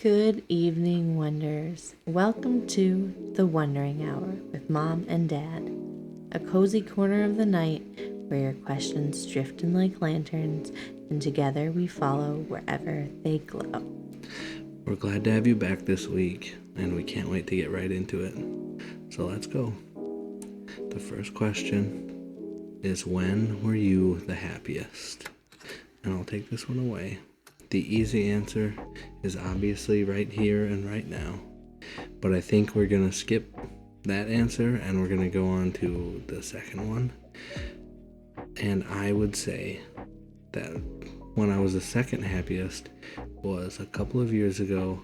Good evening, Wonders. Welcome to the Wondering Hour with Mom and Dad, a cozy corner of the night where your questions drift in like lanterns, and together we follow wherever they glow. We're glad to have you back this week, and we can't wait to get right into it. So let's go. The first question is, when were you the happiest? And I'll take this one away. The easy answer is obviously right here and right now. But I think we're going to skip that answer and we're going to go on to the second one. And I would say that when I was the second happiest was a couple of years ago.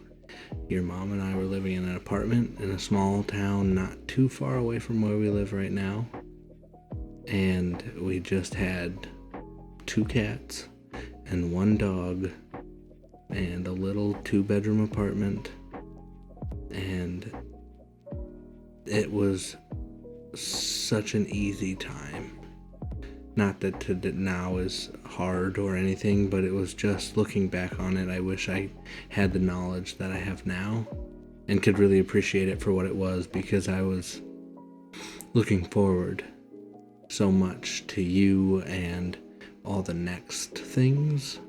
Your mom and I were living in an apartment in a small town not too far away from where we live right now. And we just had 2 cats and 1 dog and a little 2-bedroom apartment. And it was such an easy time. Not that now is hard or anything, but it was just looking back on it, I wish I had the knowledge that I have now and could really appreciate it for what it was, because I was looking forward so much to you and all the next things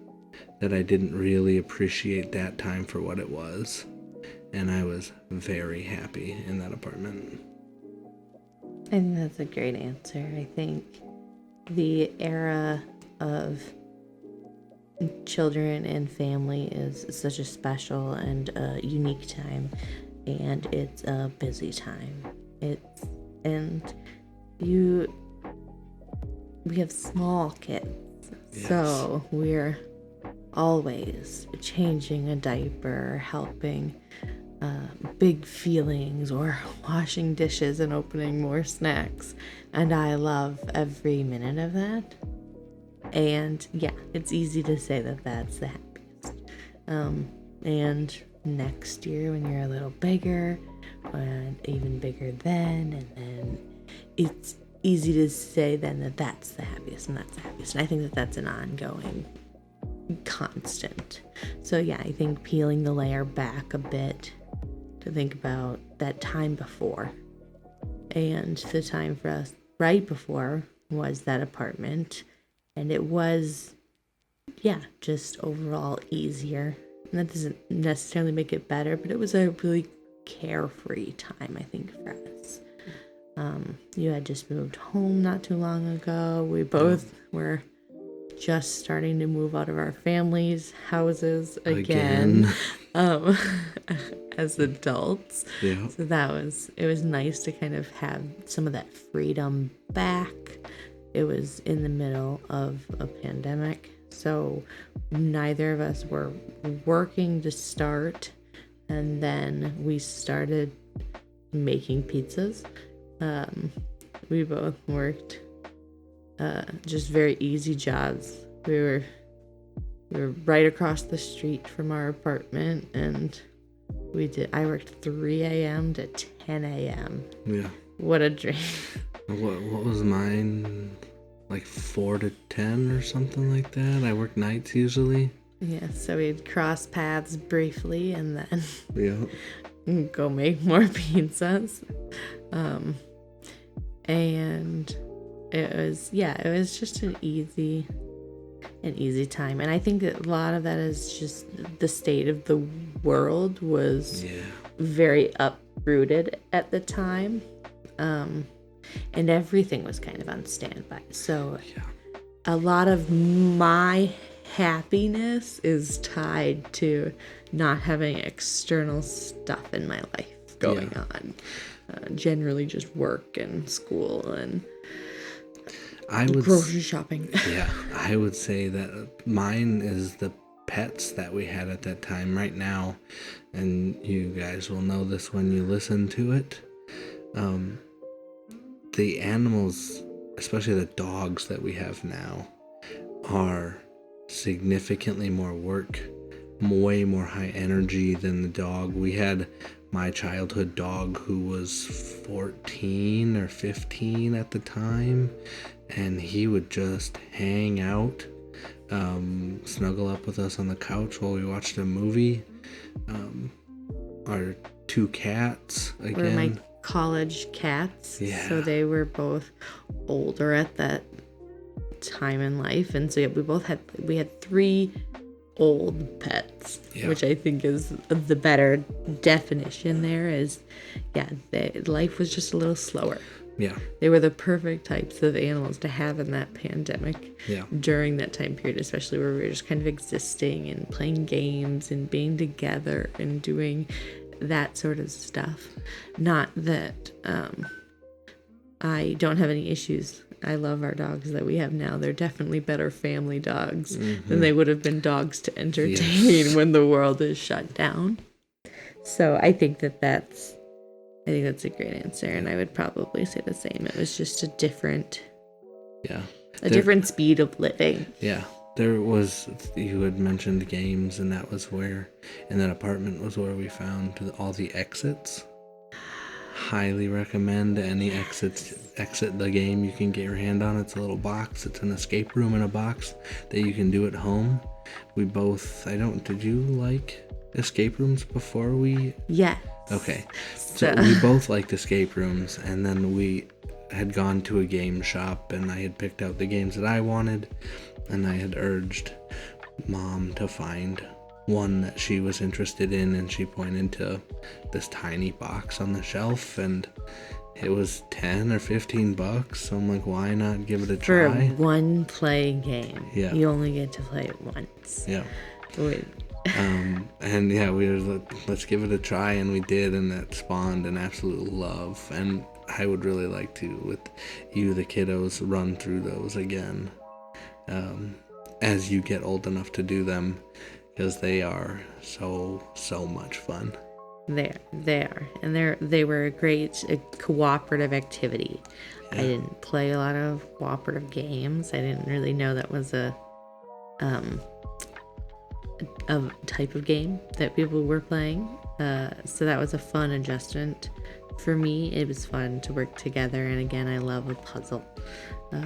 that I didn't really appreciate that time for what it was. And I was very happy in that apartment. I think that's a great answer. I think the era of children and family is such a special and unique time, and it's a busy time. We have small kids, yes. So we're always changing a diaper, helping big feelings, or washing dishes and opening more snacks, and I love every minute of that. And yeah, it's easy to say that that's the happiest. And next year when you're a little bigger, and even bigger then, and then it's easy to say then that that's the happiest, and that's the happiest. And I think that that's an ongoing constant. So yeah, I think peeling the layer back a bit to think about that time before, and the time for us right before was that apartment, and it was just overall easier. And that doesn't necessarily make it better, but it was a really carefree time, I think, for us. You had just moved home not too long ago. We both were just starting to move out of our families' houses again. As adults. Yeah. So it was nice to kind of have some of that freedom back. It was in the middle of a pandemic, so neither of us were working to start, and then we started making pizzas. We both worked just very easy jobs. We were right across the street from our apartment, and I worked 3 a.m. to 10 a.m. Yeah. What a dream. What was mine? Like 4 to 10 or something like that? I worked nights usually. Yeah, so we'd cross paths briefly and then go make more pizzas. And it was just an easy time. And I think that a lot of that is just the state of the world was very uprooted at the time. And everything was kind of on standby. So a lot of my happiness is tied to not having external stuff in my life going on. Generally just work and school and grocery shopping. Yeah, I would say that mine is the pets that we had at that time. Right now, and you guys will know this when you listen to it, the animals, especially the dogs that we have now, are significantly more work, way more high energy than the dog. We had my childhood dog who was 14 or 15 at the time, and he would just hang out, snuggle up with us on the couch while we watched a movie, Our 2 cats again. Were my college cats. Yeah. So they were both older at that time in life, and so yeah, we had 3 old pets, which I think is the better definition. There is, life was just a little slower. Yeah. They were the perfect types of animals to have in that pandemic. Yeah. During that time period, especially where we were just kind of existing and playing games and being together and doing that sort of stuff. Not that I don't have any issues. I love our dogs that we have now. They're definitely better family dogs than they would have been dogs to entertain when the world is shut down. So I think that's a great answer, and I would probably say the same. It was just a different speed of living. Yeah. There was, you had mentioned games, and that was where, in that apartment was where we found all the exits. Highly recommend any exit the game you can get your hand on. It's a little box. It's an escape room in a box that you can do at home. We both, did you like escape rooms before we? Yeah. Okay. So we both liked escape rooms, and then we had gone to a game shop, and I had picked out the games that I wanted, and I had urged Mom to find one that she was interested in, and she pointed to this tiny box on the shelf, and it was $10 or $15. So I'm like, why not give it a try? For one play game. Yeah. You only get to play it once. Yeah. Wait. And we were like, let's give it a try, and we did, and that spawned an absolute love. And I would really like to, with you, the kiddos, run through those again as you get old enough to do them, because they are so much fun. They are, and they were a cooperative activity. Yeah. I didn't play a lot of cooperative games. I didn't really know that was a type of game that people were playing. So that was a fun adjustment for me. It was fun to work together, and again, I love a puzzle.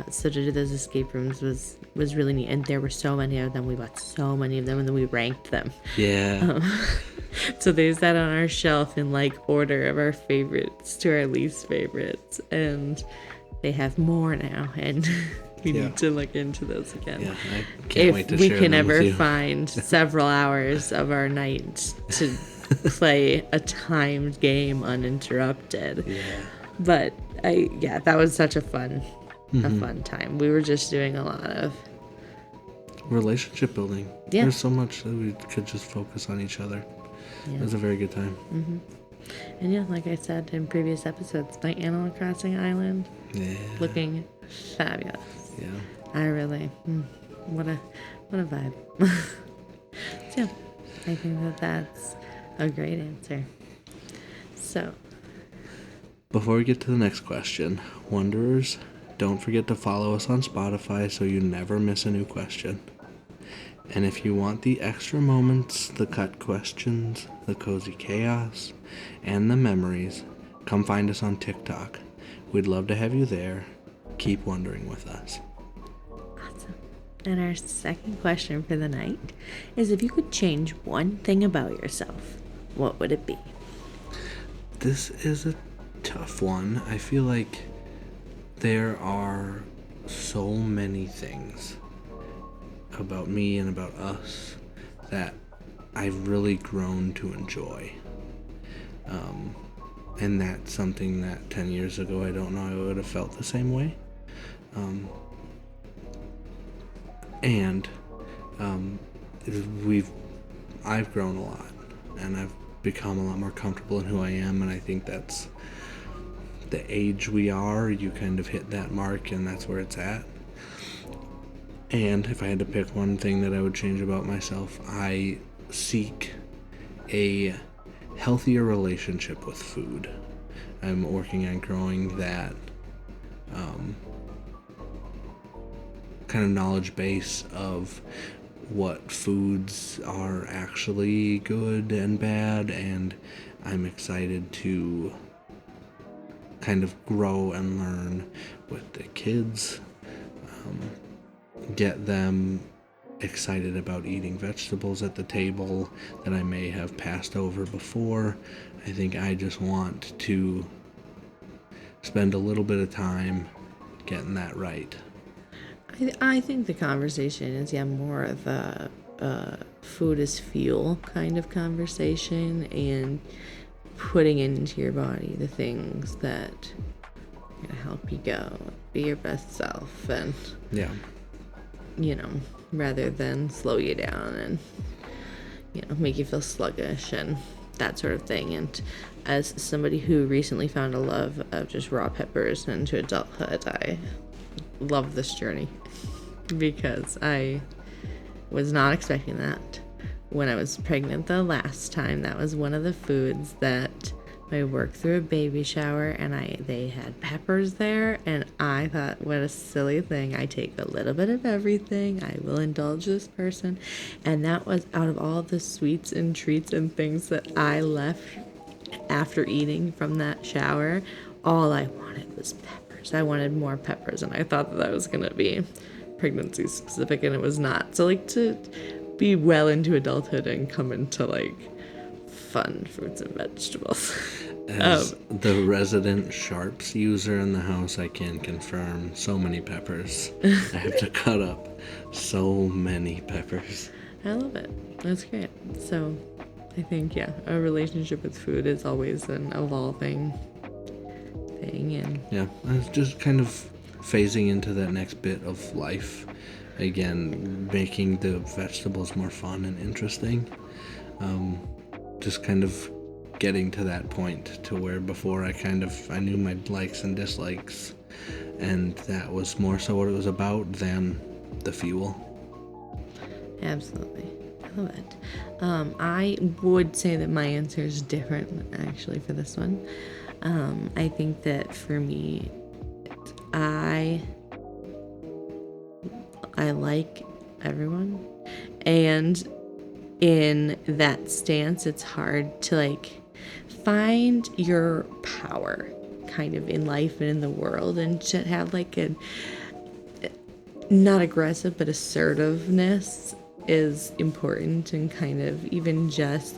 So to do those escape rooms was really neat, and there were so many of them. We bought so many of them, and then we ranked them. Yeah. So they sat on our shelf in order of our favorites to our least favorites, and they have more now, and we need to look into those again. Yeah, I can't wait to share them with you. If we can ever find several hours of our night to play a timed game uninterrupted. Yeah. But that was such a fun time. We were just doing a lot of relationship building. Yeah. There's so much that we could just focus on each other. Yeah. It was a very good time. Mm-hmm. And like I said in previous episodes, my Animal Crossing island, looking fabulous. Yeah. I really, what a vibe. So, I think that's a great answer. So, before we get to the next question, Wanderers, don't forget to follow us on Spotify so you never miss a new question. And if you want the extra moments, the cut questions, the cozy chaos, and the memories, come find us on TikTok. We'd love to have you there. Keep wondering with us. Awesome. And our second question for the night is, if you could change one thing about yourself, what would it be? This is a tough one. I feel like there are so many things about me and about us that I've really grown to enjoy. And that's something that 10 years ago, I don't know, I would have felt the same way. I've grown a lot, and I've become a lot more comfortable in who I am, and I think that's the age we are. You kind of hit that mark, and that's where it's at. And if I had to pick one thing that I would change about myself, I seek a healthier relationship with food. I'm working on growing that kind of knowledge base of what foods are actually good and bad, and I'm excited to kind of grow and learn with the kids, get them excited about eating vegetables at the table that I may have passed over before. I think I just want to spend a little bit of time getting that right. I think the conversation is, more of a food is fuel kind of conversation, and putting into your body the things that are going to help you go be your best self, and Yeah. Rather than slow you down and make you feel sluggish and that sort of thing. And as somebody who recently found a love of just raw peppers into adulthood, I love this journey because I was not expecting that. When I was pregnant the last time, that was one of the foods that I worked through a baby shower, and they had peppers there, and I thought, what a silly thing. I take a little bit of everything. I will indulge this person. And that was, out of all the sweets and treats and things that I left after eating from that shower, all I wanted was peppers. I wanted more peppers, and I thought that was going to be pregnancy specific, and it was not. So to be well into adulthood and come into fun fruits and vegetables. As the resident sharps user in the house, I can confirm so many peppers. I have to cut up so many peppers. I love it. That's great. So I think, a relationship with food is always an evolving thing. And yeah, I was just kind of phasing into that next bit of life. Again, making the vegetables more fun and interesting. Just kind of getting to that point to where before I knew my likes and dislikes, and that was more so what it was about than the fuel. Absolutely. I love it. I would say that my answer is different actually for this one. I think that for me, I like everyone, and in that stance it's hard to find your power kind of in life and in the world, and to have a not aggressive but assertiveness is important, and kind of even just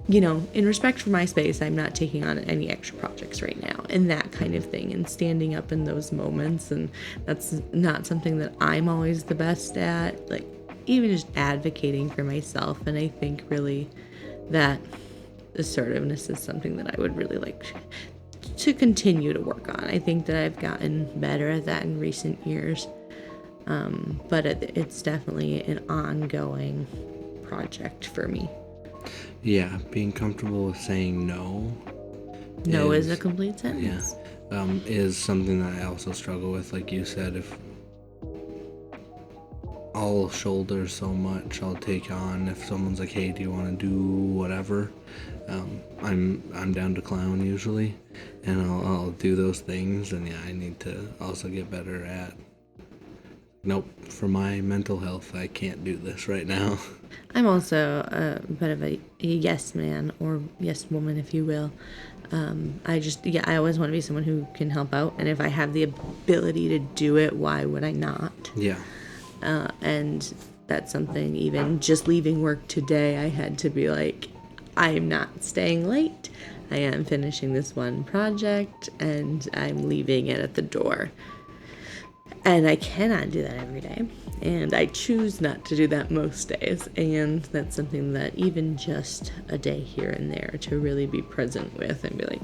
in respect for my space, I'm not taking on any extra projects right now, and that kind of thing, and standing up in those moments. And that's not something that I'm always the best at, even just advocating for myself. And I think really that assertiveness is something that I would really like to continue to work on. I think that I've gotten better at that in recent years, but it's definitely an ongoing project for me. Yeah, being comfortable with saying no. No is a complete sentence. Yeah, is something that I also struggle with. Like you said, if I'll shoulder so much, I'll take on. If someone's like, "Hey, do you want to do whatever?" I'm down to clown usually, and I'll do those things. And I need to also get better at. Nope, for my mental health, I can't do this right now. I'm also a bit of a yes man, or yes woman, if you will. I always want to be someone who can help out, and if I have the ability to do it, why would I not? Yeah. And that's something, even just leaving work today, I had to be I'm not staying late. I am finishing this one project, and I'm leaving it at the door. And I cannot do that every day. And I choose not to do that most days. And that's something that even just a day here and there to really be present with and be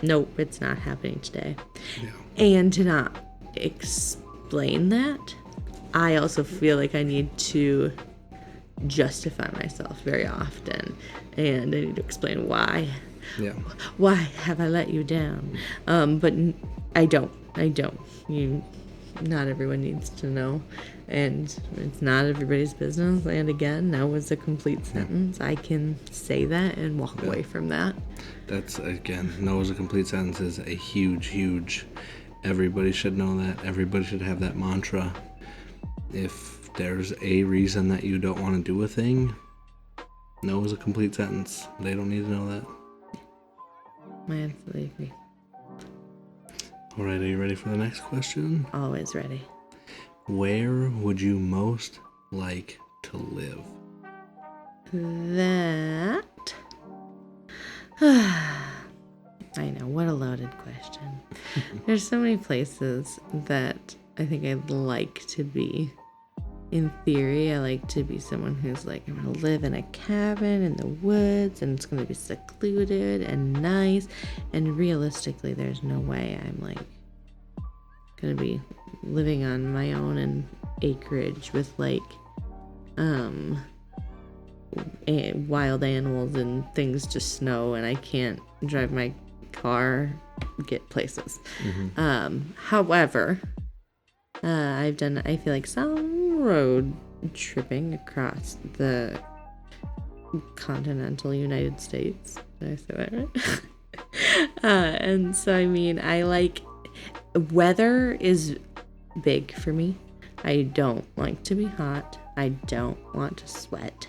nope, it's not happening today. Yeah. And to not explain that, I also feel like I need to justify myself very often. And I need to explain why. Yeah. Why have I let you down? But I don't. Not everyone needs to know, and it's not everybody's business. And again, no was a complete sentence. I can say that and walk away from that. That's, again, no is a complete sentence is a huge, everybody should know that. Everybody should have that mantra. If there's a reason that you don't want to do a thing, no is a complete sentence. They don't need to know that. I absolutely agree. All right, are you ready for the next question? Always ready. Where would you most like to live? That. I know, what a loaded question. There's so many places that I think I'd like to be. In theory, I like to be someone who's like, I'm going to live in a cabin in the woods and it's going to be secluded and nice. And realistically, there's no way I'm like going to be living on my own in acreage with like wild animals and things just snow and I can't drive my car, get places. However, I've done, I feel like, some road tripping across the continental United States. Did I say that right? And so, I mean, I like, weather is big for me. I don't like to be hot. I don't want to sweat.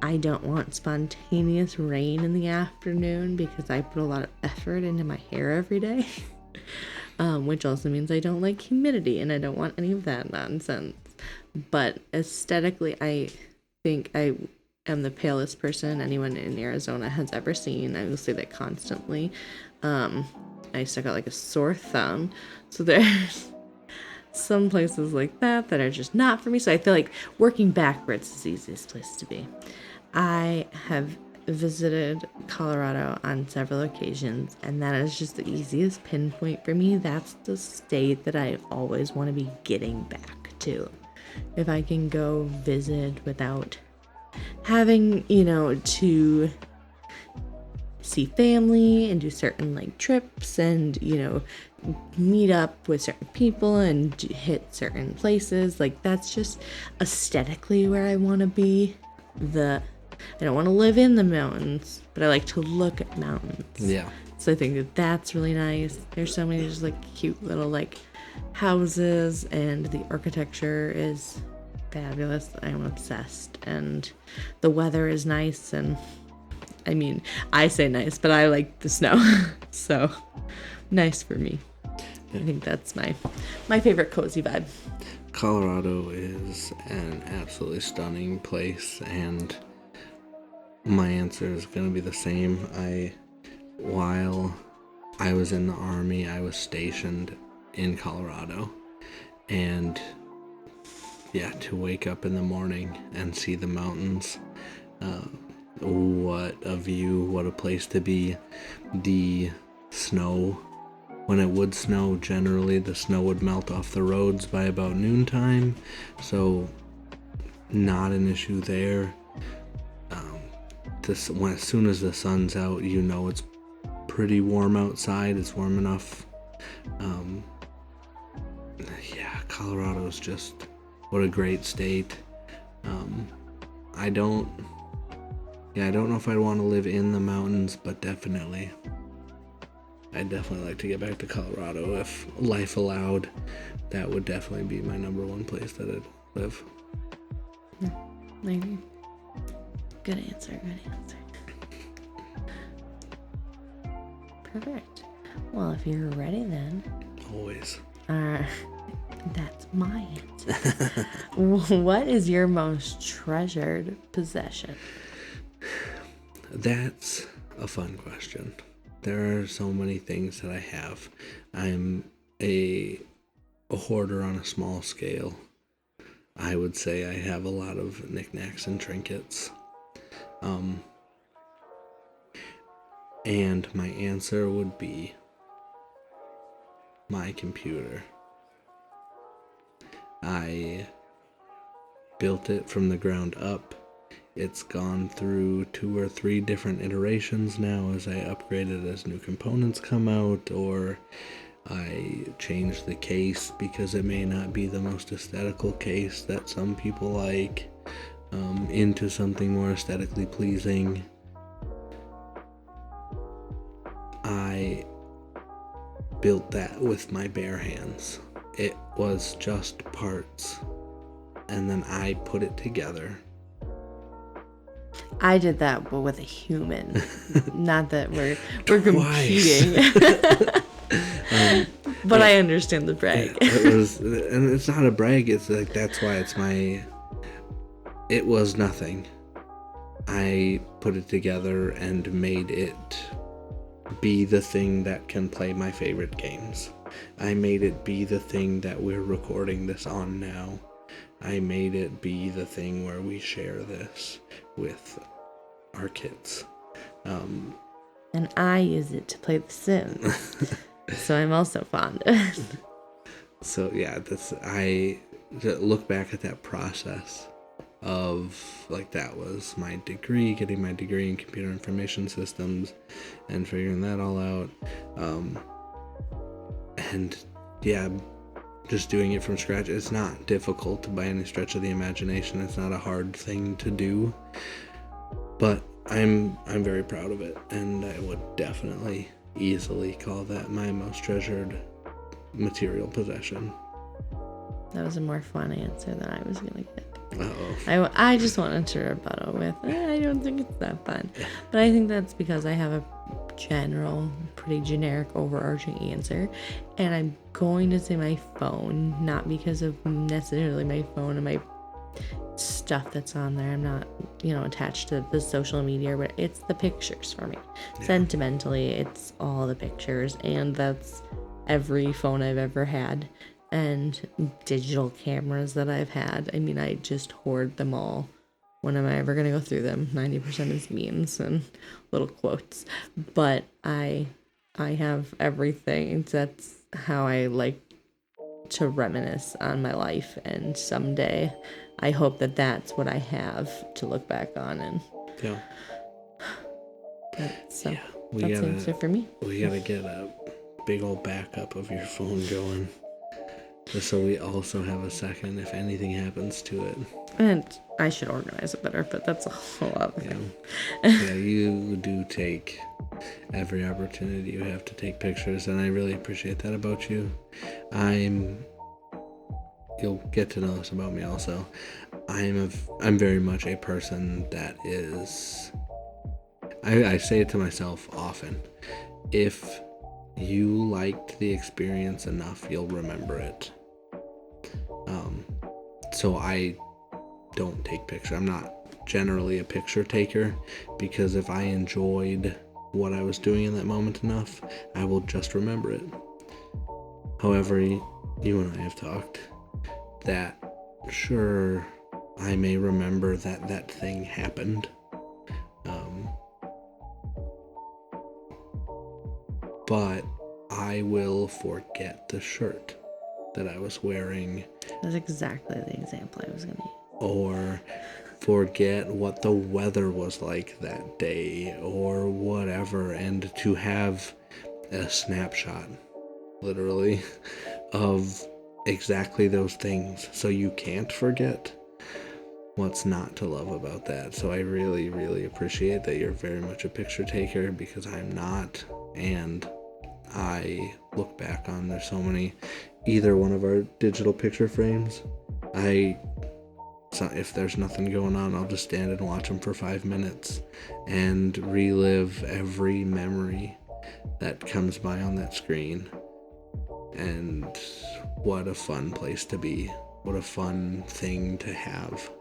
I don't want spontaneous rain in the afternoon because I put a lot of effort into my hair every day. Which also means I don't like humidity and I don't want any of that nonsense. But aesthetically, I think I am the palest person anyone in Arizona has ever seen. I will say that constantly. I stuck out like a sore thumb. So there's some places like that are just not for me. So I feel like working backwards is the easiest place to be. I have visited Colorado on several occasions, and that is just the easiest pinpoint for me. That's the state that I always want to be getting back to. If I can go visit without having, to see family and do certain like trips and, meet up with certain people and hit certain places, like that's just aesthetically where I want to be. I don't want to live in the mountains, but I like to look at mountains. Yeah. So I think that that's really nice. There's so many just like cute little like houses and the architecture is fabulous. I'm obsessed. And the weather is nice. And I mean, I say nice, but I like the snow. So nice for me. I think that's my favorite cozy vibe. Colorado is an absolutely stunning place, and my answer is going to be the same. While I was in the Army, I was stationed in Colorado, and yeah, to wake up in the morning and see the mountains, what a view, what a place to be. The snow, when it would snow, generally the snow would melt off the roads by about noontime, so not an issue there. As soon as the sun's out, it's pretty warm outside. It's warm enough. Colorado is just, what a great state. I don't know if I'd want to live in the mountains, but I'd definitely like to get back to Colorado if life allowed. That would definitely be my number one place that I'd live. Maybe. Good answer. Perfect. Well, if you're ready then. Always. That's my answer. What is your most treasured possession? That's a fun question. There are so many things that I have. I'm a hoarder on a small scale. I would say I have a lot of knickknacks and trinkets. And my answer would be my computer. I built it from the ground up. It's gone through 2 or 3 different iterations now as I upgrade it as new components come out, or I change the case because it may not be the most aesthetical case that some people like, into something more aesthetically pleasing. I built that with my bare hands. It was just parts, and then I put it together. I did that, but with a human. Not that we're competing. But I understand the brag. It was, and it's not a brag. It's like, that's why it's my. It was nothing. I put it together and made it be the thing that can play my favorite games. I made it be the thing that we're recording this on now. I made it be the thing where we share this with our kids. And I use it to play The Sims. So I'm also fond of it. So yeah, I look back at that process of, like, that was my degree, getting my degree in computer information systems and figuring that all out. And yeah, just doing it from scratch. It's not difficult by any stretch of the imagination. It's not a hard thing to do, but I'm very proud of it, and I would definitely easily call that my most treasured material possession. That was a more fun answer than I was gonna get. Uh-oh. I just wanted to rebuttal with, I don't think it's that fun. But I think that's because I have a general, pretty generic, overarching answer. And I'm going to say my phone, not because of necessarily my phone and my stuff that's on there. I'm not, attached to the social media, but it's the pictures for me. Yeah. Sentimentally, it's all the pictures. And that's every phone I've ever had. And digital cameras that I've had. I mean, I just hoard them all. When am I ever going to go through them? 90% is memes and little quotes. But I have everything. That's how I like to reminisce on my life. And someday, I hope that that's what I have to look back on. And yeah. That's the answer for me. We got to get a big old backup of your phone going. Just so we also have a second if anything happens to it. And I should organize it better, but that's a whole other thing. Yeah, you do take every opportunity you have to take pictures, and I really appreciate that about you. You'll get to know this about me also. I'm very much a person that is, I say it to myself often, if you liked the experience enough, you'll remember it. So I don't take pictures. I'm not generally a picture taker, because if I enjoyed what I was doing in that moment enough, I will just remember it. However, you and I have talked that, sure, I may remember that thing happened. But I will forget the shirt that I was wearing. That's exactly the example I was going to use. Or forget what the weather was like that day, or whatever. And to have a snapshot, literally, of exactly those things, so you can't forget. What's not to love about that? So I really, really appreciate that you're very much a picture taker, because I'm not. And I look back on, there's so many, either one of our digital picture frames, if there's nothing going on, I'll just stand and watch them for 5 minutes and relive every memory that comes by on that screen. And what a fun place to be. What a fun thing to have.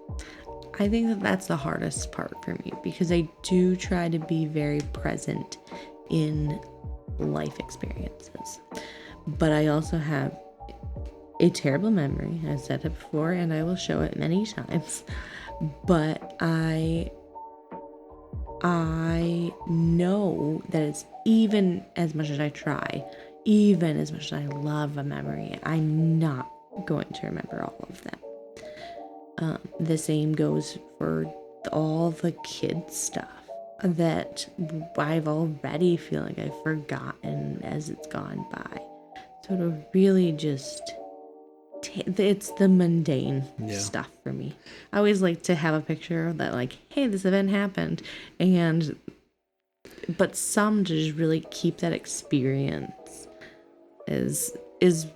I think that that's the hardest part for me, because I do try to be very present in life experiences. But I also have a terrible memory. I've said it before, and I will show it many times. But I know that it's, even as much as I try, even as much as I love a memory, I'm not going to remember all of them. The same goes for all the kids stuff that I've already feel like I've forgotten as it's gone by. So to really just, it's the mundane stuff for me. I always like to have a picture that, like, hey, this event happened, but some to just really keep that experience is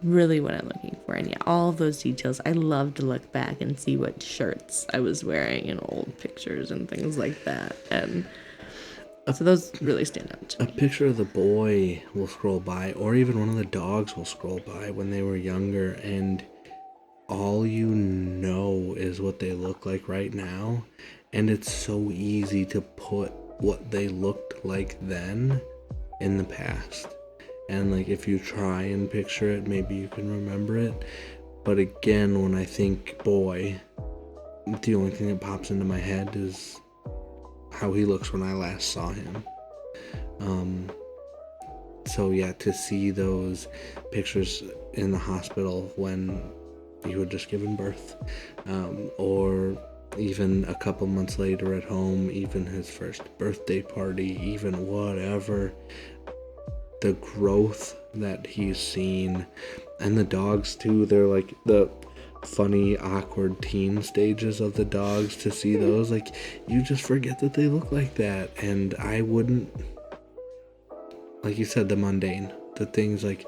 really what I'm looking for. And yeah, all of those details, I love to look back and see what shirts I was wearing in old pictures and things like that. And So those really stand out to A me. picture of the boy will scroll by, or even one of the dogs will scroll by when they were younger, and all you know is what they look like right now. And it's so easy to put what they looked like then in the past. And like if you try and picture it, maybe you can remember it. But again, when I think boy, the only thing that pops into my head is how he looks when I last saw him. So yeah, to see those pictures in the hospital when you had just given birth, or even a couple months later at home, even his first birthday party, even whatever, the growth that he's seen, and the dogs too, they're like the funny, awkward teen stages of the dogs. To see those, like, you just forget that they look like that. And I wouldn't, like you said, the mundane, the things like,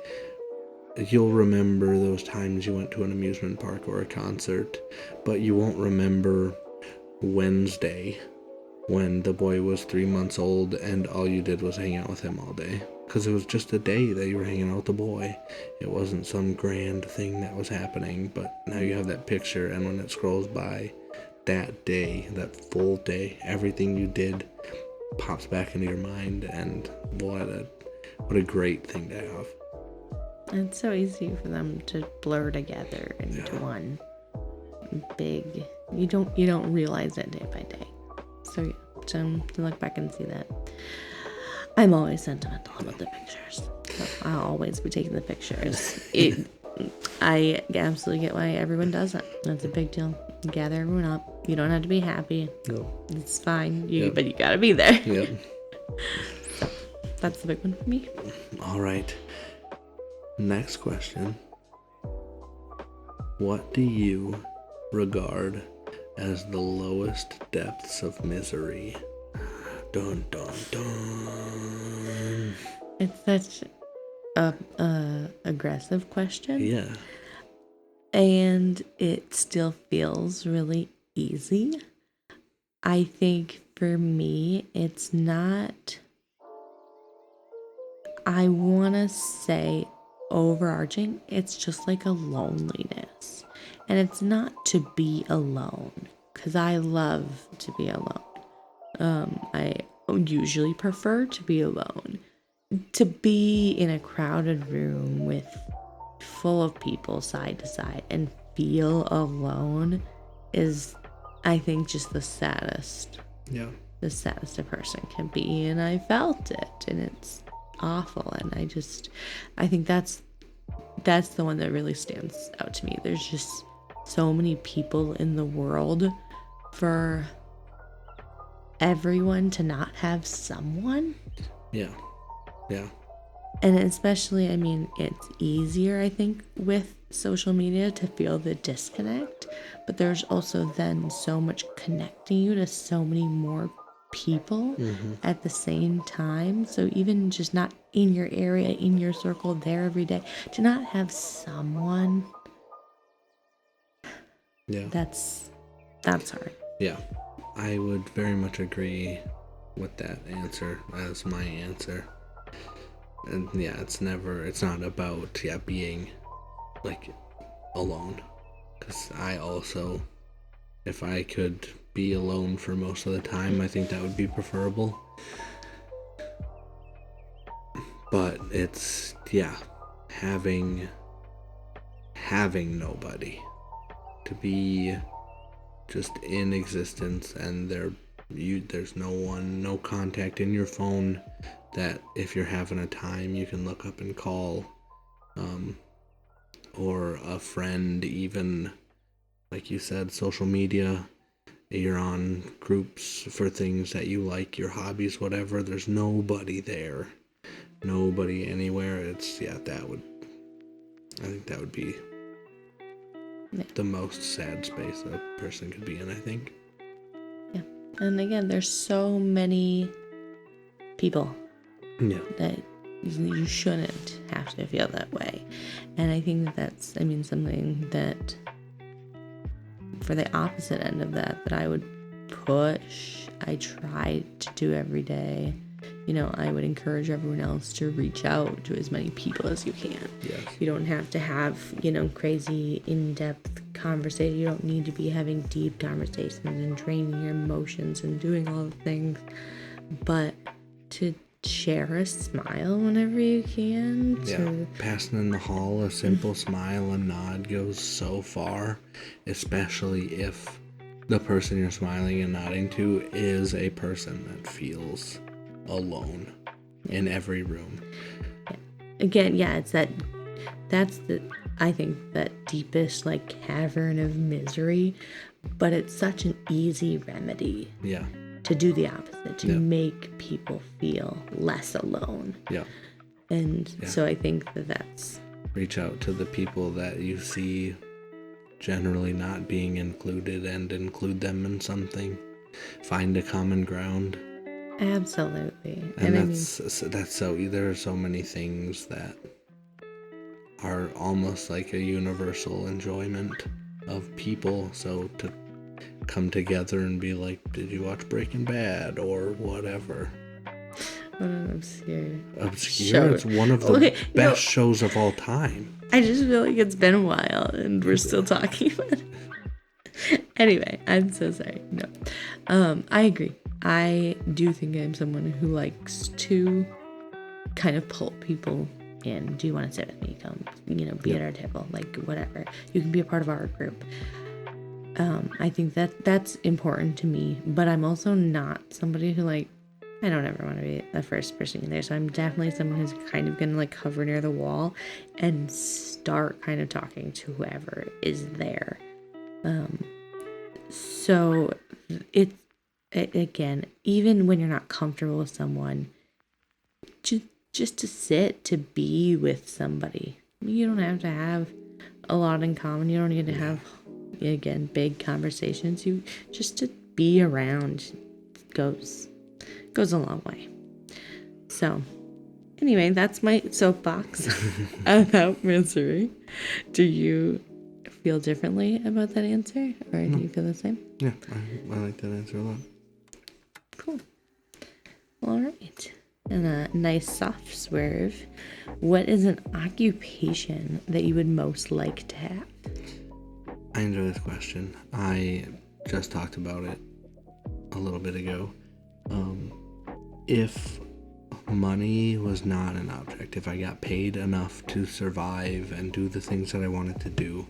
you'll remember those times you went to an amusement park or a concert, but you won't remember Wednesday when the boy was 3 months old and all you did was hang out with him all day. Because it was just a day that you were hanging out with the boy. It wasn't some grand thing that was happening, but now you have that picture, and when it scrolls by, that day, that full day, everything you did pops back into your mind, and what a great thing to have. It's so easy for them to blur together into one big. You don't realize it day by day. So yeah, to look back and see that. I'm always sentimental about the pictures. So I'll always be taking the pictures. I absolutely get why everyone does it. It's a big deal. You gather everyone up. You don't have to be happy. No. It's fine. But you gotta be there. Yep. So that's the big one for me. All right. Next question. What do you regard as the lowest depths of misery? Dun dun dun. It's such a aggressive question. Yeah. And it still feels really easy. I think for me, it's not, I want to say overarching, it's just like a loneliness. And it's not to be alone, because I love to be alone. I usually prefer to be alone. To be in a crowded room with full of people side to side and feel alone is, I think, just the saddest. Yeah. The saddest a person can be, and I felt it, and it's awful. And I think that's the one that really stands out to me. There's just so many people in the world for everyone to not have someone. Yeah. Yeah. And especially, I mean, it's easier, I think, with social media to feel the disconnect, but there's also then so much connecting you to so many more people at the same time. So even just not in your area, in your circle, there every day, to not have someone, that's hard. Yeah. I would very much agree with that answer as my answer. And yeah, it's not about being like alone, because I also, if I could be alone for most of the time, I think that would be preferable. But it's having nobody, to be just in existence, and there's no contact in your phone that if you're having a time you can look up and call, or a friend, even like you said, social media, you're on groups for things that you like, your hobbies, whatever, there's nobody there, nobody anywhere. It's I think that would be the most sad space a person could be in, I think. Yeah. And again, there's so many people that you shouldn't have to feel that way. And I think that's something that, for the opposite end of that I would push, I try to do every day, I would encourage everyone else to reach out to as many people as you can. Yes. You don't have to have, crazy in-depth conversation. You don't need to be having deep conversations and draining your emotions and doing all the things. But to share a smile whenever you can. Passing in the hall, a simple smile and nod goes so far, especially if the person you're smiling and nodding to is a person that feels alone in every room. Again, that's I think that deepest cavern of misery, but it's such an easy remedy. Yeah. To do the opposite, to make people feel less alone. Yeah. And so I think that's... Reach out to the people that you see generally not being included and include them in something. Find a common ground. Absolutely. And that's so... There are so many things that are almost like a universal enjoyment of people. So to come together and be like, did you watch Breaking Bad or whatever? What an obscure show. It's one of the best shows of all time. I just feel like it's been a while and we're still talking about it. Anyway, I'm so sorry. No, I agree. I do think I'm someone who likes to kind of pull people in. Do you want to sit with me? Come, be at our table, whatever. You can be a part of our group. I think that's important to me, but I'm also not somebody who I don't ever want to be the first person in there. So I'm definitely someone who's kind of gonna hover near the wall and start kind of talking to whoever is there. So it again, even when you're not comfortable with someone, just to sit, to be with somebody. You don't have to have a lot in common. You don't need to have, again, big conversations. You just to be around goes a long way. So anyway, that's my soapbox about misery. Do you feel differently about that answer, or do you feel the same? Yeah, I like that answer a lot. Cool. All right. And a nice soft swerve. What is an occupation that you would most like to have? I enjoy this question. I just talked about it a little bit ago. If money was not an object, if I got paid enough to survive and do the things that I wanted to do,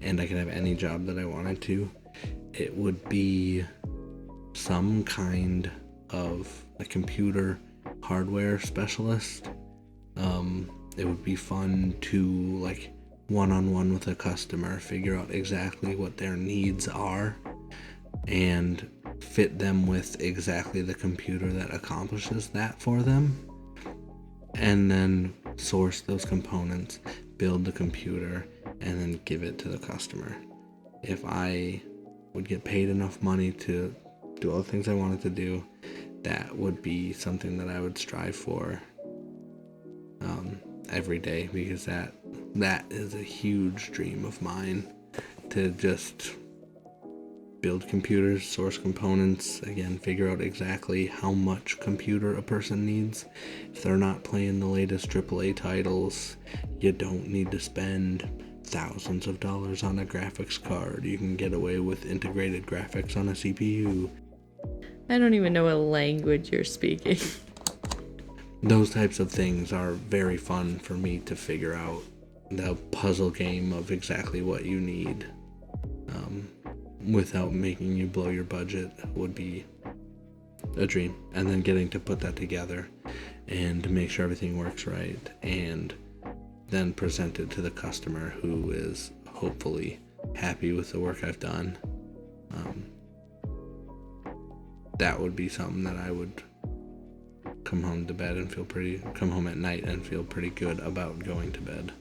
and I could have any job that I wanted to, it would be some kind of a computer hardware specialist. It would be fun to one-on-one with a customer, figure out exactly what their needs are and fit them with exactly the computer that accomplishes that for them, and then source those components, build the computer, and then give it to the customer. If I would get paid enough money to do all the things I wanted to do, that would be something that I would strive for every day, because that is a huge dream of mine, to just build computers, source components, again, figure out exactly how much computer a person needs. If they're not playing the latest AAA titles, you don't need to spend thousands of dollars on a graphics card. You can get away with integrated graphics on a CPU. I don't even know what language you're speaking. Those types of things are very fun for me to figure out. The puzzle game of exactly what you need, without making you blow your budget, would be a dream. And then getting to put that together and make sure everything works right, and then present it to the customer, who is hopefully happy with the work I've done. That would be something that I would come home at night and feel pretty good about going to bed.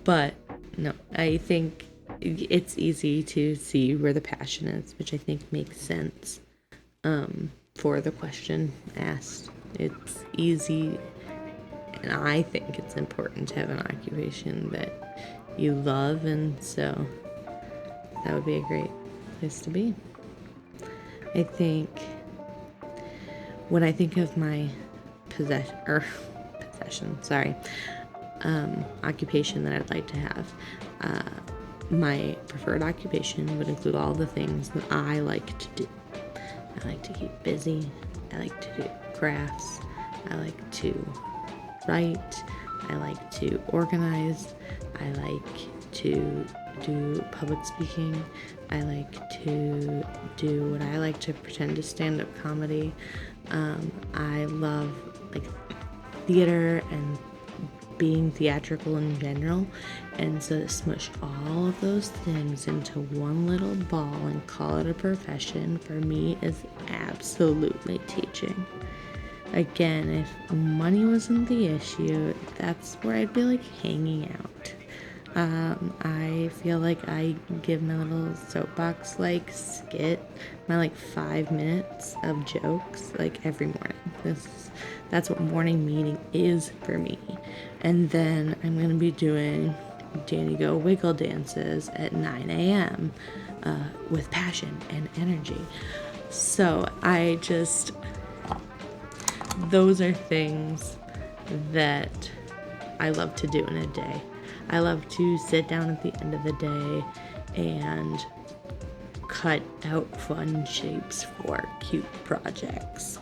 But no, I think it's easy to see where the passion is, which I think makes sense for the question asked. It's easy, and I think it's important to have an occupation that you love, and so that would be a great place to be. I think when I think of my occupation that I'd like to have, my preferred occupation would include all the things that I like to do. I like to keep busy. I like to do crafts. I like to write. I like to organize. I like to do public speaking. I like to do what I like to pretend to stand-up comedy. I love like theater and being theatrical in general, and so to smush all of those things into one little ball and call it a profession for me is absolutely teaching. Again, if money wasn't the issue, that's where I'd be like hanging out. I feel like I give my little soapbox like skit, my like 5 minutes of jokes like every morning. That's what morning meeting is for me. And then I'm going to be doing Danny Go Wiggle dances at 9 a.m. With passion and energy. So those are things that I love to do in a day. I love to sit down at the end of the day and cut out fun shapes for cute projects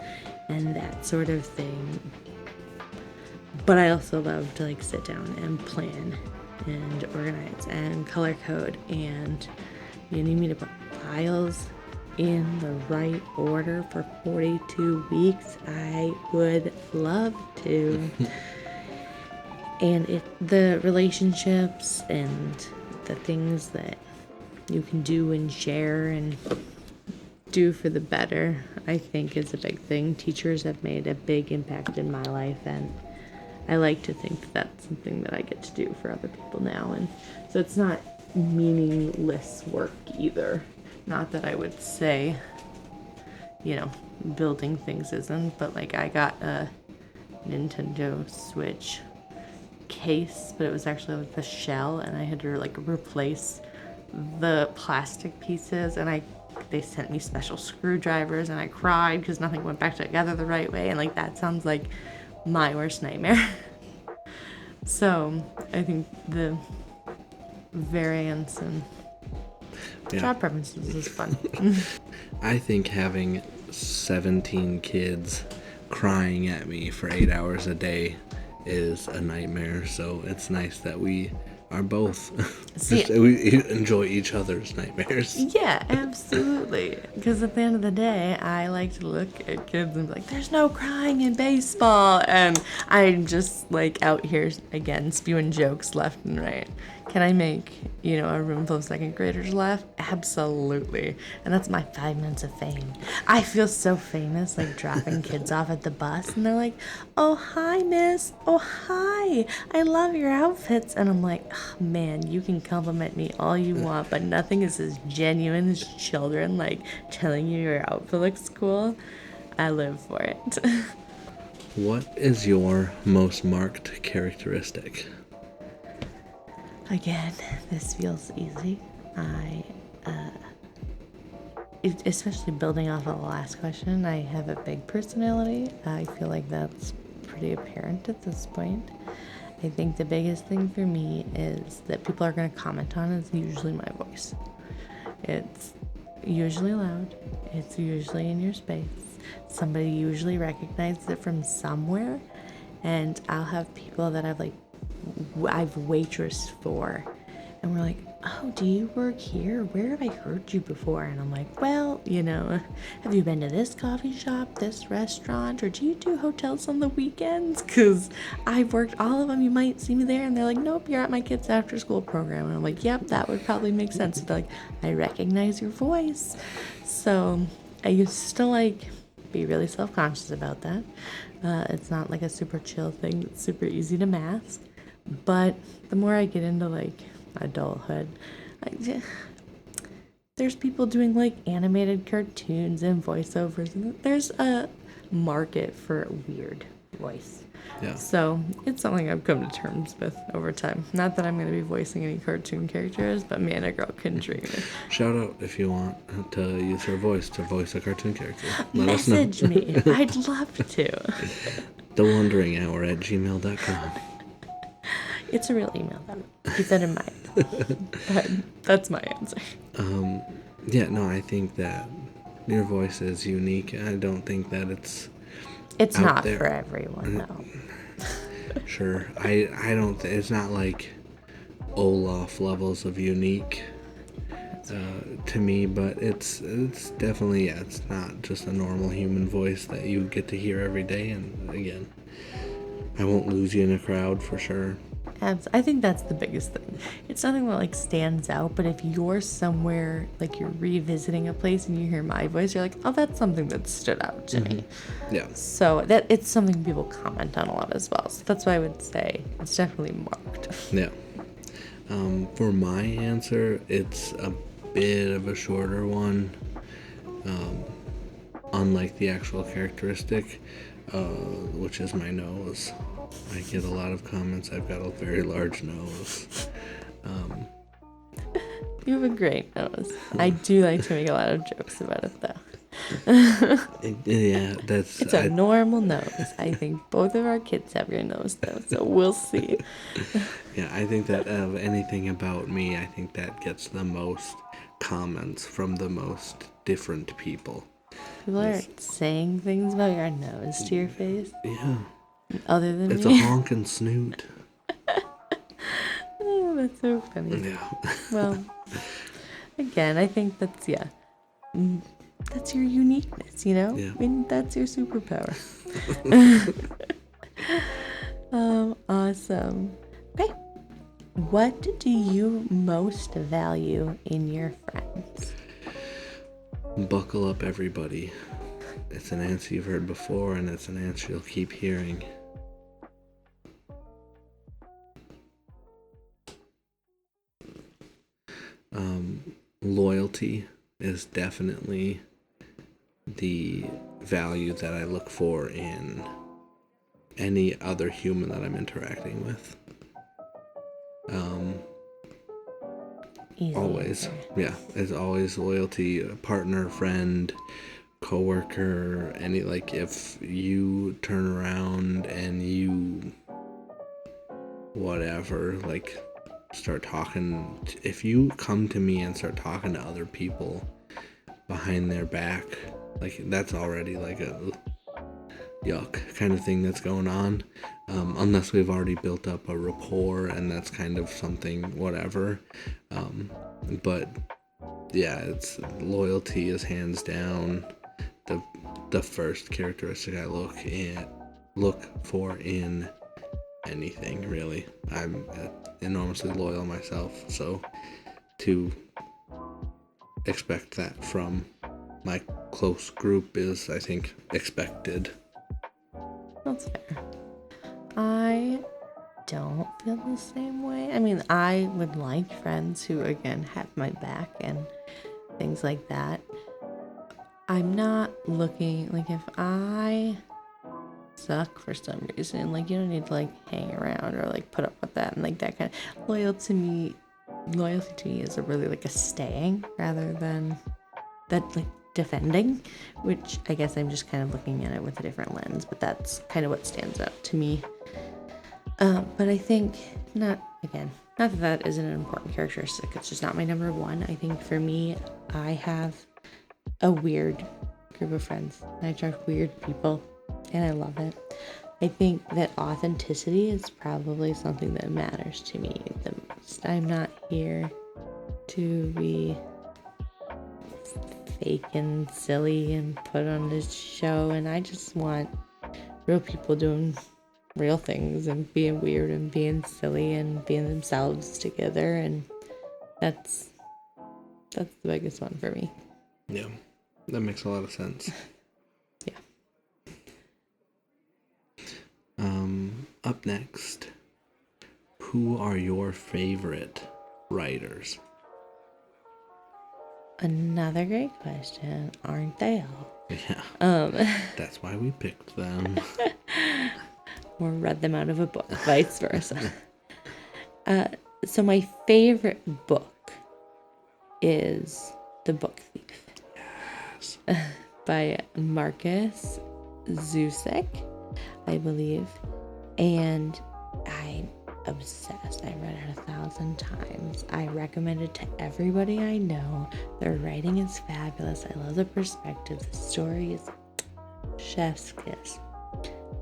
and that sort of thing. But I also love to like sit down and plan and organize and color code, and you need me to put piles in the right order for 42 weeks. I would love to. And the relationships and the things that you can do and share and do for the better, I think is a big thing. Teachers have made a big impact in my life, and I like to think that that's something that I get to do for other people now. And so it's not meaningless work either. Not that I would say, building things isn't, but like I got a Nintendo Switch case, but it was actually like the shell, and I had to like replace the plastic pieces, and they sent me special screwdrivers, and I cried because nothing went back together the right way, and like that sounds like my worst nightmare. So I think the variance and job preferences is fun. I think having 17 kids crying at me for 8 hours a day is a nightmare, so it's nice that we are both we enjoy each other's nightmares. Yeah, absolutely. Because at the end of the day, I like to look at kids and be like, there's no crying in baseball, and I'm just like out here again spewing jokes left and right. Can I make, a room full of second graders laugh? Absolutely. And that's my 5 minutes of fame. I feel so famous, like dropping kids off at the bus, and they're like, oh, hi, miss. Oh, hi. I love your outfits. And I'm like, oh, man, you can compliment me all you want, but nothing is as genuine as children, like telling you your outfit looks cool. I live for it. What is your most marked characteristic? Again, this feels easy. Especially building off of the last question, I have a big personality. I feel like that's pretty apparent at this point. I think the biggest thing for me is that people are going to comment on is usually my voice. It's usually loud. It's usually in your space. Somebody usually recognizes it from somewhere, and I'll have people that I've waitressed for, and we're like, oh, do you work here? Where have I heard you before? And I'm like, well, have you been to this coffee shop, this restaurant, or do you do hotels on the weekends? Because I've worked all of them. You might see me there. And they're like, nope, you're at my kid's after school program. And I'm like, yep, that would probably make sense. They're like, I recognize your voice. So I used to be really self-conscious about that. It's not like a super chill thing that's super easy to mask. But the more I get into adulthood, there's people doing animated cartoons and voiceovers, and there's a market for weird voice. Yeah. So it's something I've come to terms with over time. Not that I'm going to be voicing any cartoon characters, but man, a girl can dream. Shout out if you want to use her voice to voice a cartoon character. Let us know. Message me. I'd love to. thewonderinghour@gmail.com. It's a real email, though. Keep that in mind. But that's my answer. Yeah, no, I think that your voice is unique. I don't think that it's It's out not there. for everyone, though. Sure. I don't it's not like Olaf levels of unique to me, but it's definitely, yeah, it's not just a normal human voice that you get to hear every day. And again, I won't lose you in a crowd for sure. I think that's the biggest thing. It's nothing that like stands out, but if you're somewhere, like you're revisiting a place and you hear my voice, you're like, oh, that's something that stood out to me. Yeah. So that it's something people comment on a lot as well. So that's why I would say it's definitely marked. Yeah. For my answer, it's a bit of a shorter one. Unlike the actual characteristic, which is my nose. I get a lot of comments. I've got a very large nose. You have a great nose. I do like to make a lot of jokes about it, though. Yeah, that's... It's a normal nose. I think both of our kids have your nose, though, so we'll see. Yeah, I think that of anything about me, I think that gets the most comments from the most different people. People are saying things about your nose to your face, Yeah. other than It's me. a honking snoot. Oh, that's so funny. Yeah. Well, again, I think that's, that's your uniqueness, you know? Yeah. I mean, that's your superpower. Awesome. Okay. What do you most value in your friends? Buckle up, everybody. It's an answer you've heard before, and it's an answer you'll keep hearing. Loyalty is definitely the value that I look for in any other human that I'm interacting with. Easy Always. answer. Yeah, it's always loyalty, partner, friend, coworker, any, like, if you turn around and you whatever, like, start talking, if you come to me and start talking to other people behind their back, like, that's already like a yuck kind of thing that's going on, unless we've already built up a rapport and that's kind of something whatever, but yeah, it's loyalty is hands down the first characteristic I look for in anything, really. I'm enormously loyal myself, so to expect that from my close group is, I think, expected. That's fair. I don't feel the same way. I mean, I would like friends who, again, have my back and things like that. I'm not looking, like, if I suck for some reason, like, you don't need to, like, hang around or, like, put up with that, and, like, that kind of loyalty to me is really, like, a staying rather than that, like, defending, which I guess I'm just kind of looking at it with a different lens, but that's kind of what stands out to me. But I think not that isn't an important characteristic, it's just not my number one. I think for me, I have a weird group of friends, and I attract weird people, and I love it. I think that authenticity is probably something that matters to me the most. I'm not here to be fake and silly and put on this show, and I just want real people doing real things and being weird and being silly and being themselves together, and that's the biggest one for me. Yeah, that makes a lot of sense. Yeah. Up next, who are your favorite writers? Another great question, aren't they all? Yeah, that's why we picked them. or read them out of a book, vice versa. So my favorite book is The Book Thief. Yes. By Marcus Zusak, I believe. And I'm obsessed. I read it 1,000 times. I recommend it to everybody I know. Their writing is fabulous. I love the perspective. The story is chef's kiss.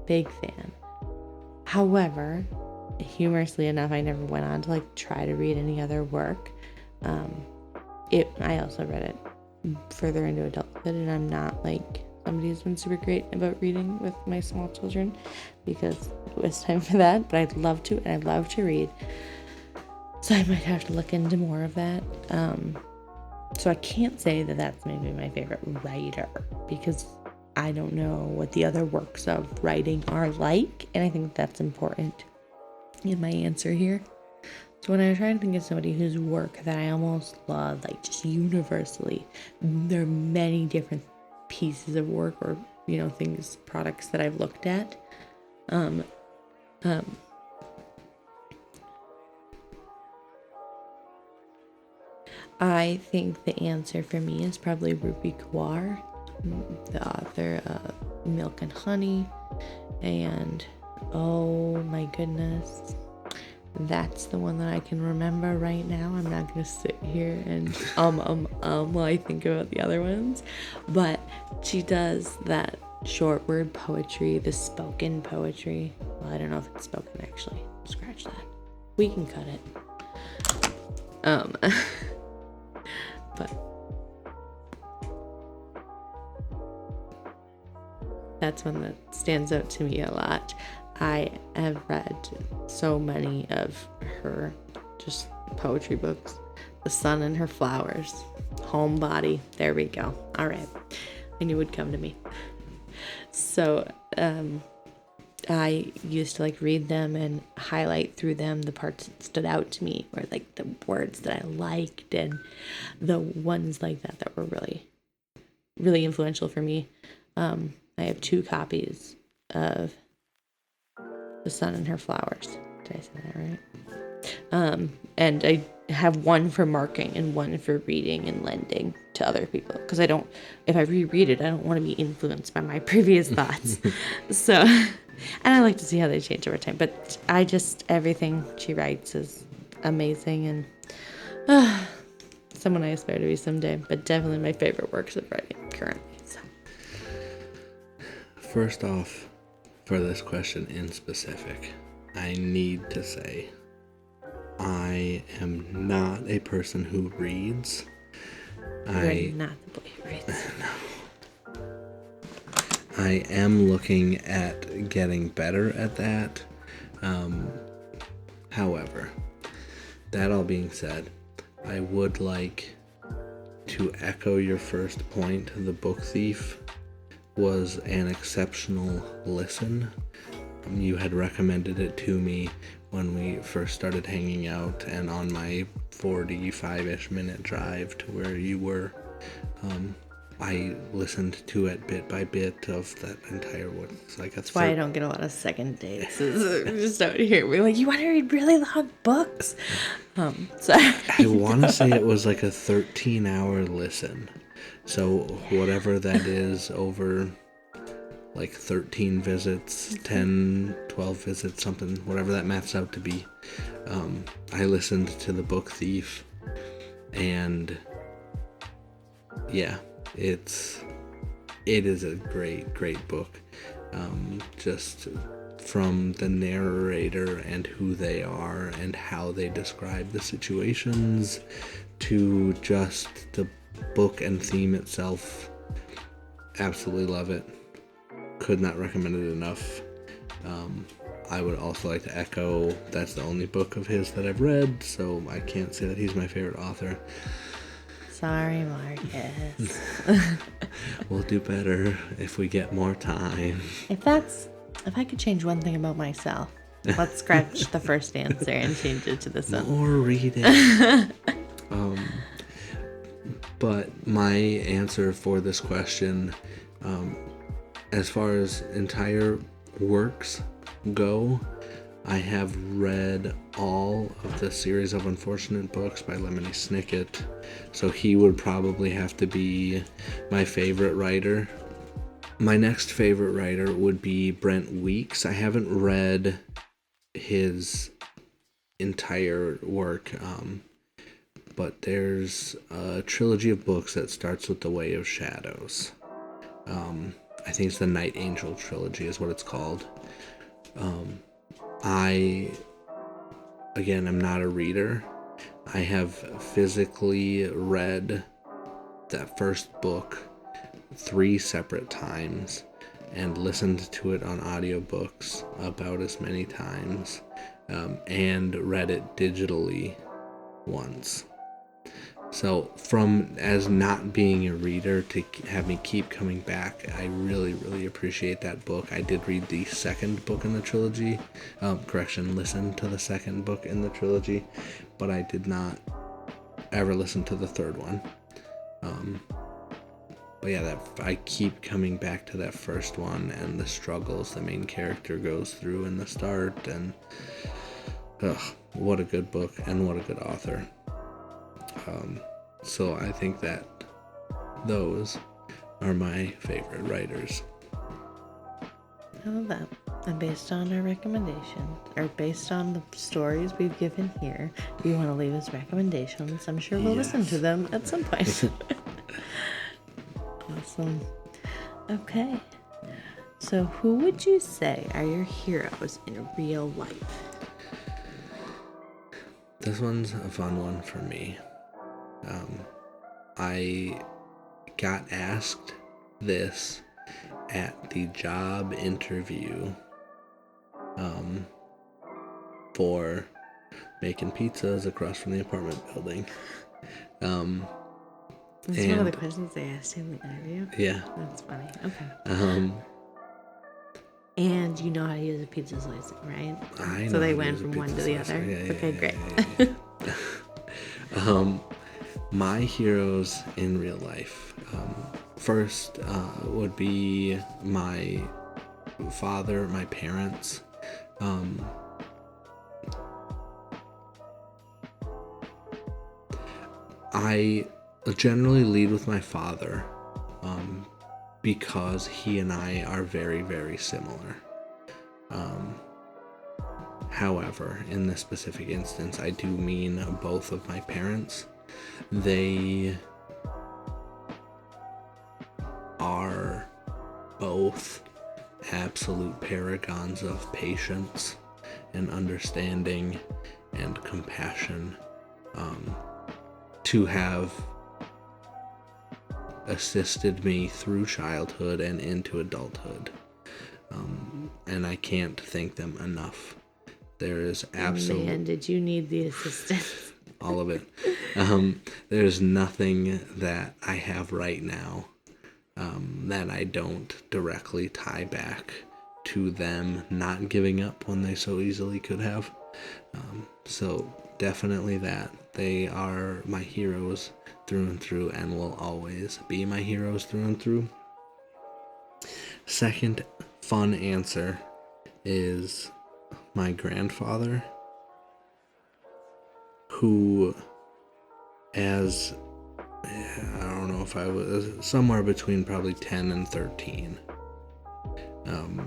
Big fan. However, humorously enough, I never went on to like try to read any other work. I also read it further into adulthood, and I'm not like somebody who's been super great about reading with my small children because it was time for that, but I'd love to, and I love to read. So I might have to look into more of that. So I can't say that that's maybe my favorite writer because I don't know what the other works of writing are like, and I think that's important in my answer here. So when I try to think of somebody whose work that I almost love, like just universally, there are many different pieces of work or, things, products that I've looked at. I think the answer for me is probably Rupi Kaur, the author of Milk and Honey, and oh my goodness, that's the one that I can remember right now. I'm not going to sit here and while I think about the other ones, but she does that short word poetry, the spoken poetry. Well, I don't know if it's spoken actually. Scratch that. We can cut it. But that's one that stands out to me a lot. I have read so many of her just poetry books. The Sun and Her Flowers, Homebody. There we go. All right. I knew it would come to me. So I used to like read them and highlight through them the parts that stood out to me, or like the words that I liked and the ones like that were really, really influential for me. I have 2 copies of The Sun and Her Flowers. Did I say that right? And I have one for marking and one for reading and lending to other people, because if I reread it, I don't want to be influenced by my previous thoughts. So, and I like to see how they change over time, but everything she writes is amazing, and someone I aspire to be someday, but definitely my favorite works of writing currently. So. First off, for this question in specific, I need to say I am not a person who reads. You're not the boy who reads. No. I am looking at getting better at that. However, that all being said, I would like to echo your first point. The Book Thief was an exceptional listen. You had recommended it to me when we first started hanging out, and on my 45-ish minute drive to where you were, I listened to it bit by bit of that entire one. It's like that's why I don't get a lot of second dates. Just out here, we're like, you want to read really long books? So I want to say it was like a 13-hour listen. So whatever that is over like 13 visits, 10, 12 visits, something, whatever that maths out to be. I listened to The Book Thief, and yeah, it is a great book. Just from the narrator and who they are and how they describe the situations to just the book and theme itself. Absolutely love it. Could not recommend it enough. I would also like to echo, that's the only book of his that I've read, so I can't say that he's my favorite author. Sorry, Marcus. We'll do better if we get more time. If I could change one thing about myself, let's scratch the first answer and change it to this one. More reading. But my answer for this question, as far as entire works go, I have read all of the series of Unfortunate Books by Lemony Snicket, so he would probably have to be my favorite writer. My next favorite writer would be Brent Weeks. I haven't read his entire work, but there's a trilogy of books that starts with The Way of Shadows. I think it's the Night Angel trilogy is what it's called. I'm not a reader. I have physically read that first book 3 separate times and listened to it on audiobooks about as many times, and read it digitally once. So from as not being a reader to have me keep coming back, I really, really appreciate that book. I did read the second book in the trilogy. Listen to the second book in the trilogy, but I did not ever listen to the third one. But yeah, I keep coming back to that first one and the struggles the main character goes through in the start, and what a good book and what a good author. So I think that those are my favorite writers. I love that. And based on our recommendations, or based on the stories we've given here, if you want to leave us recommendations, I'm sure we'll listen to them at some point. Awesome. Okay. So who would you say are your heroes in real life? This one's a fun one for me. I got asked this at the job interview for making pizzas across from the apartment building. That's one of the questions they asked in the interview? Yeah. That's funny. Okay. And you know how to use a pizza slicer, right? I know. So they went from one to the other? Yeah, okay, great. My heroes in real life. First would be my father, my parents. I generally lead with my father because he and I are very, very similar. However, in this specific instance, I do mean both of my parents. They are both absolute paragons of patience and understanding and compassion, to have assisted me through childhood and into adulthood. And I can't thank them enough. There is absolutely... Man, did you need the assistance? All of it. There's nothing that I have right now that I don't directly tie back to them not giving up when they so easily could have. So definitely that. They are my heroes through and through and will always be my heroes through and through. Second fun answer is my grandfather, who, as I don't know if I was somewhere between probably 10 and 13,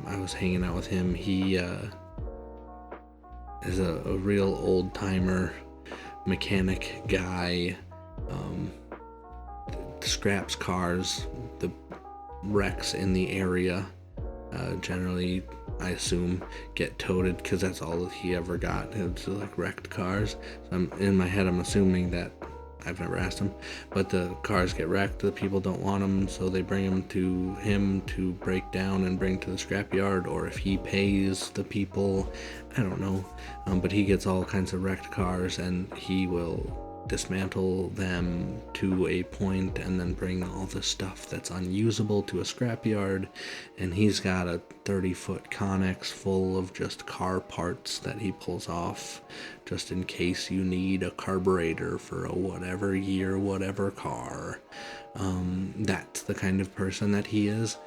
I was hanging out with him. He is a real old timer mechanic guy, scraps cars, the wrecks in the area generally, I assume, get toted because that's all he ever got. It's like wrecked cars. So in my head, I'm assuming that, I've never asked him, but the cars get wrecked, the people don't want them, so they bring them to him to break down and bring to the scrapyard, or if he pays the people, I don't know, but he gets all kinds of wrecked cars and he will dismantle them to a point and then bring all the stuff that's unusable to a scrapyard. And he's got a 30-foot Connex full of just car parts that he pulls off just in case you need a carburetor for a whatever year, whatever car. That's the kind of person that he is.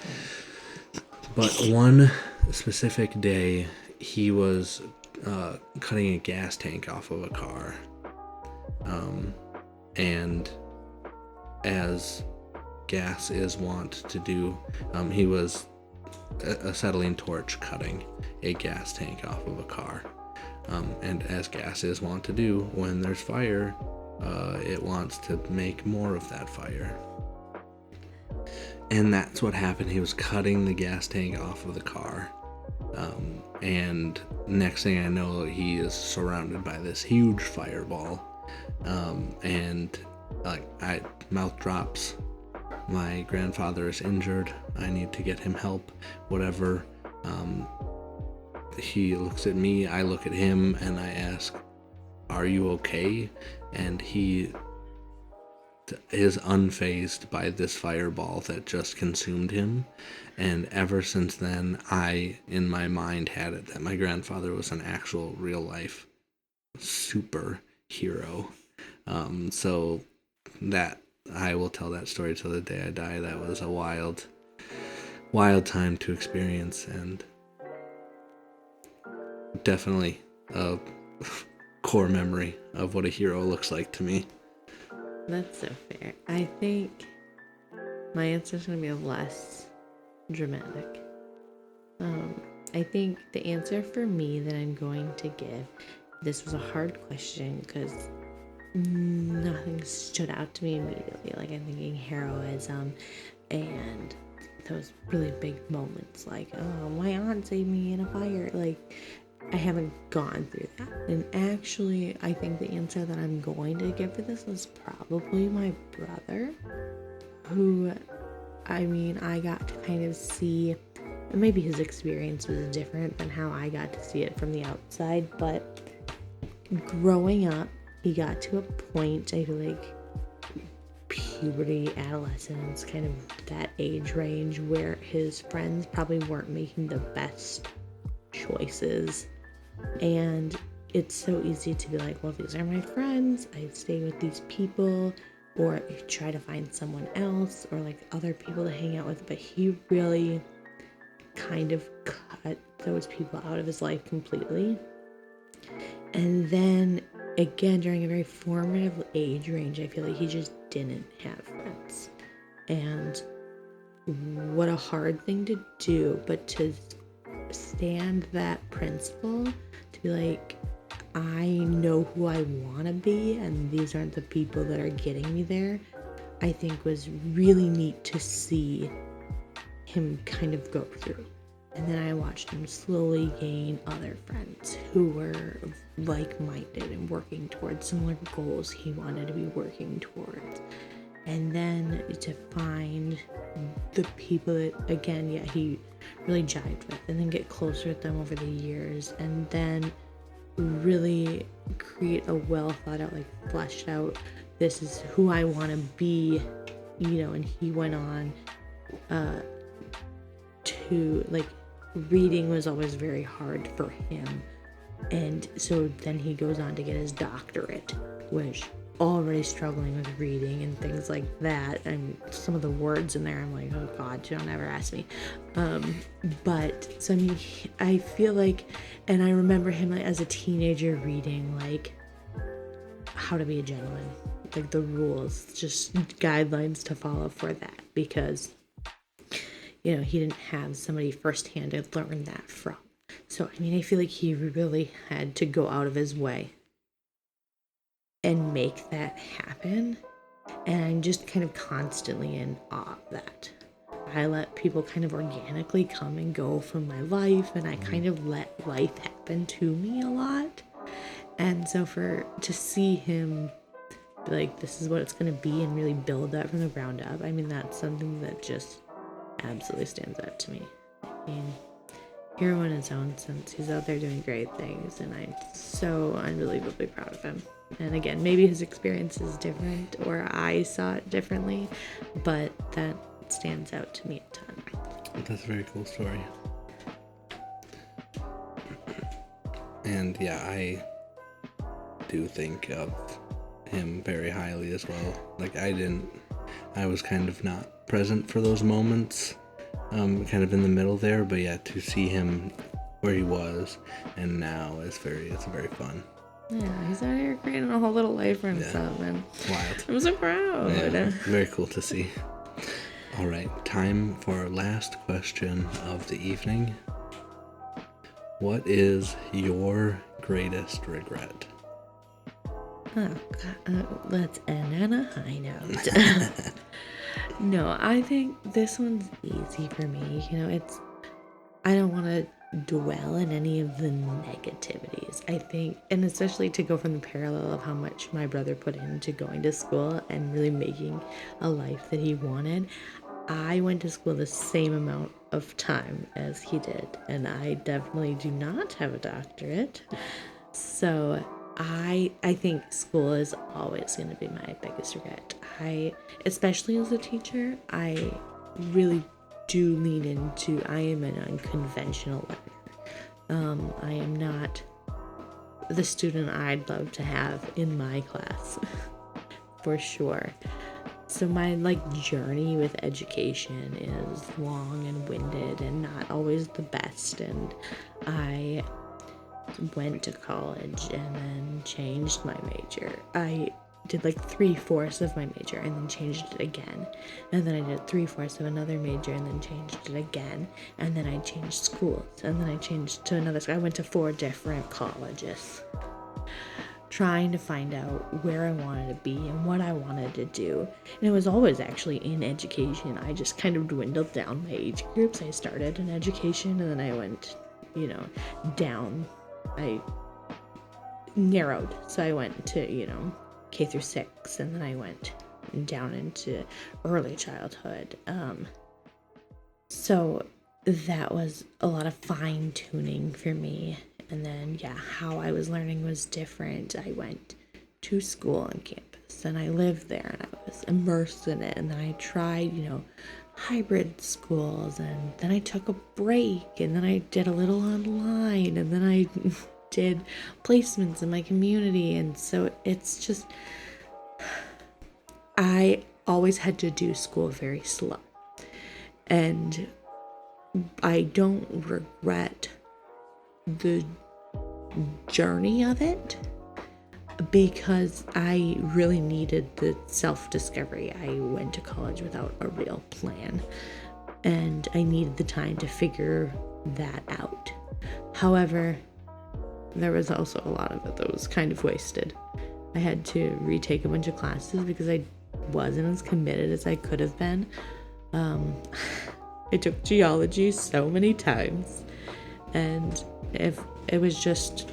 But one specific day, he was cutting a gas tank off of a car. And as gas is wont to do, he was acetylene torch cutting a gas tank off of a car. And as gas is wont to do, when there's fire, it wants to make more of that fire. And that's what happened. He was cutting the gas tank off of the car. And next thing I know, he is surrounded by this huge fireball. And mouth drops. My grandfather is injured. I need to get him help, whatever. He looks at me, I look at him, and I ask, "Are you okay?" And he is unfazed by this fireball that just consumed him. And ever since then, I, in my mind, had it that my grandfather was an actual real life superhero. So that I will tell that story till the day I die. That was a wild time to experience, and definitely a core memory of what a hero looks like to me. That's so fair. I think my answer is going to be less dramatic. I think the answer for me that I'm going to give, this was a hard question because nothing stood out to me immediately. Like, I'm thinking heroism and those really big moments like, oh, my aunt saved me in a fire. Like, I haven't gone through that. And actually, I think the answer that I'm going to give for this is probably my brother, who, I got to kind of see, and maybe his experience was different than how I got to see it from the outside, but growing up, he got to a point, I feel like puberty, adolescence, kind of that age range where his friends probably weren't making the best choices. And it's so easy to be like, well, these are my friends, I stay with these people, or try to find someone else, or like other people to hang out with. But he really kind of cut those people out of his life completely. And then again, during a very formative age range, I feel like he just didn't have friends. And what a hard thing to do, but to stand that principle, to be like, I know who I want to be, and these aren't the people that are getting me there, I think was really neat to see him kind of go through. And then I watched him slowly gain other friends who were like-minded and working towards similar goals he wanted to be working towards. And then to find the people that, again, he really jived with, and then get closer with them over the years, and then really create a well thought out, like fleshed out, this is who I want to be, and he went on to, like, reading was always very hard for him, and so then he goes on to get his doctorate, which already struggling with reading and things like that, and some of the words in there I'm like, oh god, don't ever ask me. But so I feel like, and I remember him like as a teenager reading like How to Be a Gentleman, like the rules, just guidelines to follow for that, because he didn't have somebody firsthand to learn that from. So I feel like he really had to go out of his way and make that happen, and I'm just kind of constantly in awe of that. I let people kind of organically come and go from my life, and I kind of let life happen to me a lot. And so to see him be like, this is what it's going to be, and really build that from the ground up, that's something that just absolutely stands out to me. Hero in his own sense, he's out there doing great things, and I'm so unbelievably proud of him. And again, maybe his experience is different, or I saw it differently, but that stands out to me a ton. That's a very cool story. And yeah, I do think of him very highly as well. Like, I was kind of not present for those moments, kind of in the middle there, but yeah, to see him where he was and now it's very fun. Yeah, he's out here creating a whole little life for himself, and Wild. I'm so proud. Yeah, very cool to see. All right, time for our last question of the evening. What is your greatest regret? Oh, God. Let's end on a high note. No, I think this one's easy for me. I don't want to dwell in any of the negativities. I think, and especially to go from the parallel of how much my brother put into going to school and really making a life that he wanted. I went to school the same amount of time as he did, and I definitely do not have a doctorate. So I think school is always going to be my biggest regret. Especially as a teacher, I really do lean into, I am an unconventional learner. I am not the student I'd love to have in my class, for sure. So my journey with education is long and winded and not always the best, and I went to college and then changed my major. I did 3/4 of my major and then changed it again, and then I did 3/4 of another major and then changed it again, and then I changed schools, and then I changed to another school. I went to 4 different colleges trying to find out where I wanted to be and what I wanted to do. And it was always actually in education. I just kind of dwindled down my age groups. I started in education and then I went, down. I narrowed. So I went to, K through 6, and then I went down into early childhood. So that was a lot of fine tuning for me. And then, how I was learning was different. I went to school on campus and I lived there and I was immersed in it. And then I tried, hybrid schools, and then I took a break, and then I did a little online, and then I did placements in my community. And so it's just, I always had to do school very slow. And I don't regret the journey of it because I really needed the self-discovery. I went to college without a real plan, and I needed the time to figure that out. However, there was also a lot of it that was kind of wasted. I had to retake a bunch of classes because I wasn't as committed as I could have been. I took geology so many times, and if it was just,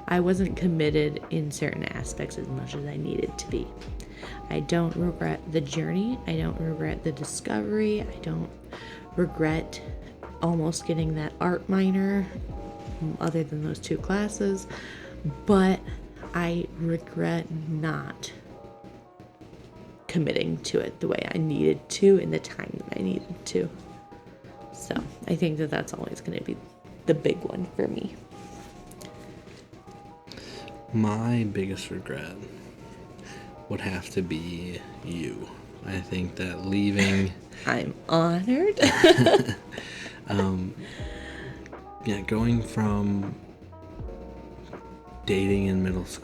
I wasn't committed in certain aspects as much as I needed to be. I don't regret the journey. I don't regret the discovery. I don't regret almost getting that art minor, other than those 2 classes, but I regret not committing to it the way I needed to in the time that I needed to. So I think that that's always going to be the big one for me. My biggest regret would have to be you. I think that leaving... I'm honored. Going from dating in middle school